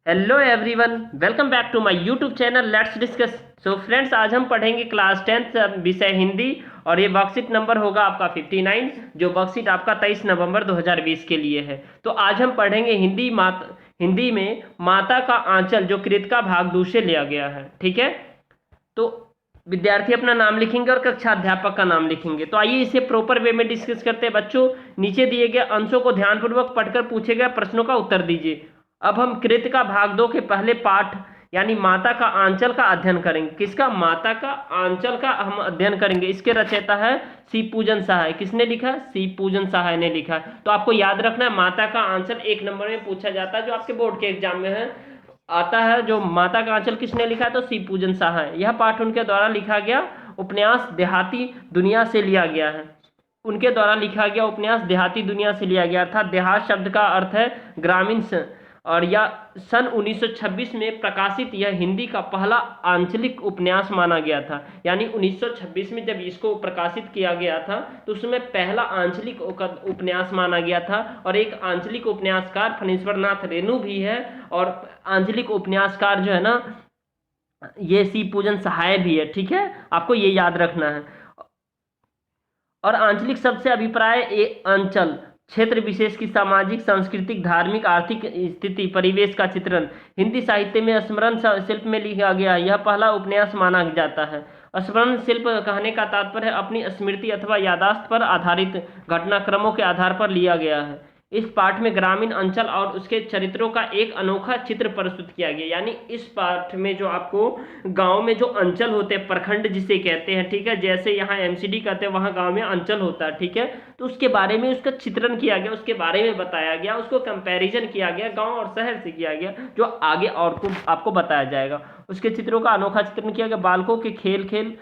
Hello everyone, welcome back to my YouTube channel let's discuss. So friends, आज हम पढ़ेंगे class 10th विषय हिंदी। और ये वर्कशीट नंबर होगा आपका 59, जो वर्कशीट आपका 23 नवंबर 2020 के लिए है। तो आज हम पढ़ेंगे हिंदी में माता का आंचल, जो कृत का भाग दूसरे लिया गया है। ठीक है, तो विद्यार्थी अपना नाम लिखेंगे और कक्षा अध्यापक का नाम लिखेंगे। तो आइए इसे प्रॉपर वे में डिस्कस करते हैं। बच्चों, नीचे दिए गए अंशों को ध्यानपूर्वक पढ़कर पूछे गए प्रश्नों का उत्तर दीजिए। अब हम कृत का भाग 2 के पहले पाठ यानी माता का आंचल का अध्ययन करेंगे। किसका? माता का आंचल का हम अध्ययन करेंगे। इसके रचयिता है सी पूजन सहाय। किसने लिखा है? सी पूजन सहाय ने लिखा है। तो आपको याद रखना है, माता का आंचल 1 नंबर में पूछा जाता है, जो आपके बोर्ड के एग्जाम में है आता है। जो माता का आंचल किसने लिखा है? तो सी पूजन सहाय। यह पाठ उनके द्वारा लिखा गया उपन्यास देहाती दुनिया से लिया गया है। उनके द्वारा लिखा गया उपन्यास देहाती दुनिया से लिया गया, अर्थात देहात शब्द का अर्थ है ग्रामीण। और यह सन 1926 में प्रकाशित यह हिंदी का पहला आंचलिक उपन्यास माना गया था। यानी 1926 में जब इसको प्रकाशित किया गया था तो उसमें पहला आंचलिक उपन्यास माना गया था। और एक आंचलिक उपन्यासकार फणीश्वर नाथ रेणु भी है, और आंचलिक उपन्यासकार जो है ना, ये सी पूजन सहाय भी है। ठीक है, आपको ये याद रखना है। और आंचलिक शब्द से अभिप्राय अंचल क्षेत्र विशेष की सामाजिक, सांस्कृतिक, धार्मिक, आर्थिक स्थिति, परिवेश का चित्रण हिंदी साहित्य में स्मरण शिल्प में लिखा गया है। यह पहला उपन्यास माना जाता है। स्मरण शिल्प कहने का तात्पर्य है अपनी स्मृति अथवा यादाश्त पर आधारित घटनाक्रमों के आधार पर लिया गया है। इस पाठ में ग्रामीण अंचल और उसके चरित्रों का एक अनोखा चित्र प्रस्तुत किया गया। यानी इस पाठ में जो आपको गांव में जो अंचल होते हैं, प्रखंड जिसे कहते हैं, ठीक है, जैसे यहाँ एमसीडी कहते हैं, वहाँ गांव में अंचल होता है। ठीक है, तो उसके बारे में उसका चित्रण किया गया, उसके बारे में बताया गया, उसको कंपैरिजन किया गया गांव और शहर से किया गया, जो आगे और को आपको बताया जाएगा। उसके चित्रों का अनोखा चित्रण किया गया। बालकों के खेल खेल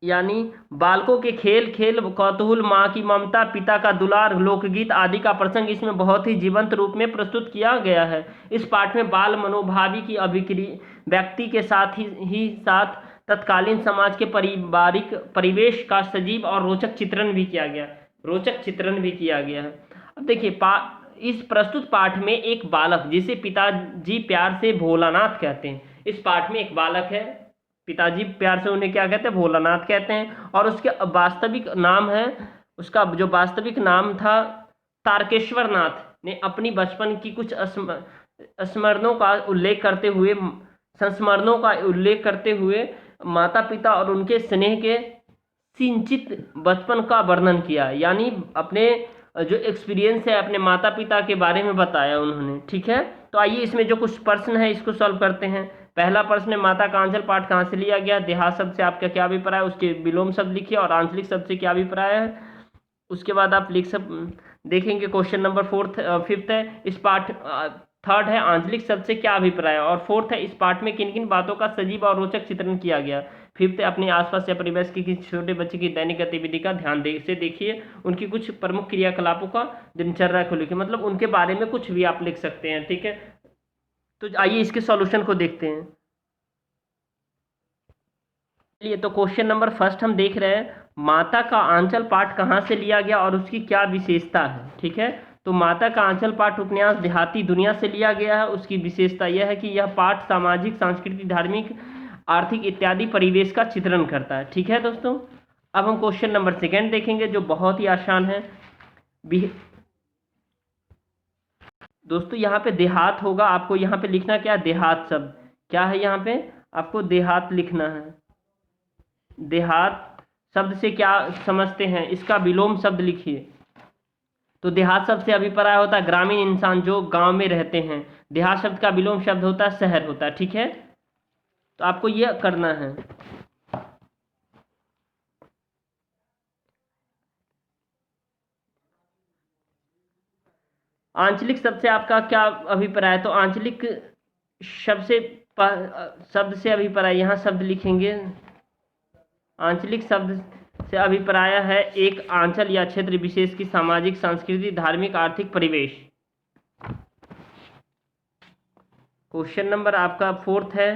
यानी बालकों के खेल खेल, कौतूहल, माँ की ममता, पिता का दुलार, लोकगीत आदि का प्रसंग इसमें बहुत ही जीवंत रूप में प्रस्तुत किया गया है। इस पाठ में बाल मनोभावी की अभिक्रिया व्यक्ति के साथ तत्कालीन समाज के पारिवारिक परिवेश का सजीव और रोचक चित्रण भी किया गया है। अब देखिए, इस प्रस्तुत पाठ में एक बालक, जिसे पिताजी प्यार से भोलानाथ कहते हैं, इस पाठ में एक बालक है, पिताजी प्यार से उन्हें क्या कहते हैं? भोलानाथ कहते हैं। और उसके वास्तविक नाम है, उसका जो वास्तविक नाम था तारकेश्वर नाथ ने अपनी बचपन की कुछ स्मरणों का उल्लेख करते हुए संस्मरणों का उल्लेख करते हुए माता पिता और उनके स्नेह के सिंचित बचपन का वर्णन किया। यानी अपने जो एक्सपीरियंस है अपने माता पिता के बारे में बताया उन्होंने। ठीक है, तो आइए इसमें जो कुछ प्रश्न है इसको सॉल्व करते हैं। पहला प्रश्न है, माता का आंचल पाठ कहाँ से लिया गया? देहात शब्द से आपका क्या अभिप्राय है? उसके विलोम शब्द लिखिए। और आंचलिक शब्द से क्या अभिप्राय है? उसके बाद आप लिख सब देखेंगे। क्वेश्चन नंबर फिफ्थ है, इस पाठ थर्ड है, आंचलिक शब्द से क्या अभिप्राय है? और फोर्थ है, इस पाठ में किन किन बातों का सजीव और रोचक चित्रण किया गया? फिफ्थ है, अपने आसपास या परिवेश की किसी छोटे बच्चे की दैनिक गतिविधि का ध्यान से देखिए, उनकी कुछ प्रमुख क्रियाकलापों का दिनचर्या को लिखिए। मतलब उनके बारे में कुछ भी आप लिख सकते हैं। ठीक है, तो आइए इसके सॉल्यूशन को देखते हैं। चलिए, तो क्वेश्चन नंबर फर्स्ट हम देख रहे हैं, माता का आंचल पाठ कहाँ से लिया गया और उसकी क्या विशेषता है? ठीक है, तो माता का आंचल पाठ उपन्यास देहाती दुनिया से लिया गया है। उसकी विशेषता यह है कि यह पाठ सामाजिक, सांस्कृतिक, धार्मिक, आर्थिक इत्यादि परिवेश का चित्रण करता है। ठीक है दोस्तों, अब हम क्वेश्चन नंबर सेकेंड देखेंगे, जो बहुत ही आसान है। दोस्तों, यहाँ पे देहात होगा, आपको यहाँ पे लिखना क्या? देहात शब्द क्या है? यहाँ पे आपको देहात लिखना है। देहात शब्द से क्या समझते हैं? इसका विलोम शब्द लिखिए। तो देहात शब्द से अभिप्राय होता है ग्रामीण इंसान जो गांव में रहते हैं। देहात शब्द का विलोम शब्द होता है शहर होता है। ठीक है, तो आपको यह करना है। आंचलिक शब्द से आपका क्या अभिप्राय है? तो आंचलिक शब्द से अभिप्राय यहाँ शब्द लिखेंगे। आंचलिक शब्द से अभिप्राय है एक आंचल या क्षेत्र विशेष की सामाजिक, सांस्कृतिक, धार्मिक, आर्थिक परिवेश। क्वेश्चन नंबर आपका फोर्थ है,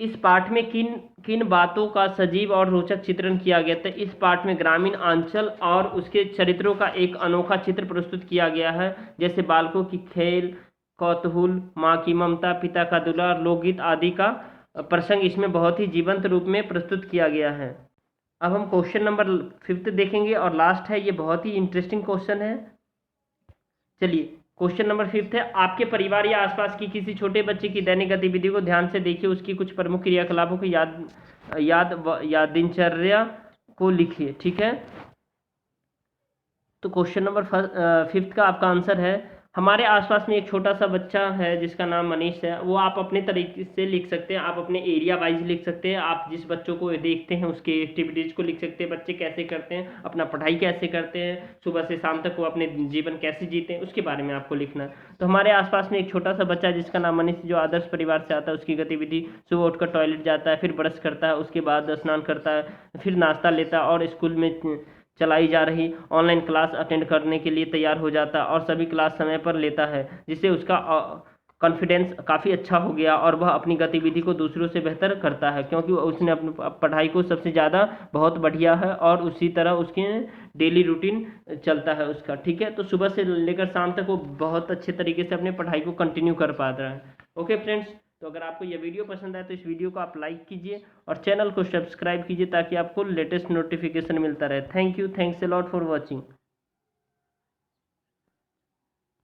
इस पाठ में किन किन बातों का सजीव और रोचक चित्रण किया गया था? इस पाठ में ग्रामीण अंचल और उसके चरित्रों का एक अनोखा चित्र प्रस्तुत किया गया है, जैसे बालकों की खेल, कौतूहल, माँ की ममता, पिता का दुलार, लोकगीत आदि का प्रसंग इसमें बहुत ही जीवंत रूप में प्रस्तुत किया गया है। अब हम क्वेश्चन नंबर 5 देखेंगे और लास्ट है, ये बहुत ही इंटरेस्टिंग क्वेश्चन है। चलिए, क्वेश्चन नंबर 5 है, आपके परिवार या आसपास की किसी छोटे बच्चे की दैनिक गतिविधि को ध्यान से देखिए, उसकी कुछ प्रमुख क्रियाकलापों की याद दिनचर्या को लिखिए। ठीक है, तो क्वेश्चन नंबर 5 का आपका आंसर है, हमारे आसपास में एक छोटा सा बच्चा है जिसका नाम मनीष है। वो आप अपने तरीके से लिख सकते हैं, आप अपने एरिया वाइज लिख सकते हैं, आप जिस बच्चों को देखते हैं उसके एक्टिविटीज़ को लिख सकते हैं, बच्चे कैसे करते हैं, अपना पढ़ाई कैसे करते हैं, सुबह से शाम तक वो अपने जीवन कैसे जीते हैं, उसके बारे में आपको लिखना है। तो हमारे आसपास में एक छोटा सा बच्चा है जिसका नाम मनीष, जो आदर्श परिवार से आता है। उसकी गतिविधि, सुबह उठकर टॉयलेट जाता है, फिर ब्रश करता है, उसके बाद स्नान करता है, फिर नाश्ता लेता है और स्कूल में चलाई जा रही ऑनलाइन क्लास अटेंड करने के लिए तैयार हो जाता है और सभी क्लास समय पर लेता है, जिससे उसका कॉन्फिडेंस काफ़ी अच्छा हो गया और वह अपनी गतिविधि को दूसरों से बेहतर करता है, क्योंकि उसने अपनी पढ़ाई को सबसे ज़्यादा बहुत बढ़िया है और उसी तरह उसके डेली रूटीन चलता है उसका। ठीक है, तो सुबह से लेकर शाम तक वो बहुत अच्छे तरीके से अपने पढ़ाई को कंटिन्यू कर पाता है। ओके फ्रेंड्स, तो अगर आपको यह वीडियो पसंद आए तो इस वीडियो को आप लाइक कीजिए और चैनल को सब्सक्राइब कीजिए ताकि आपको लेटेस्ट नोटिफिकेशन मिलता रहे। Thank you, thanks a lot for watching.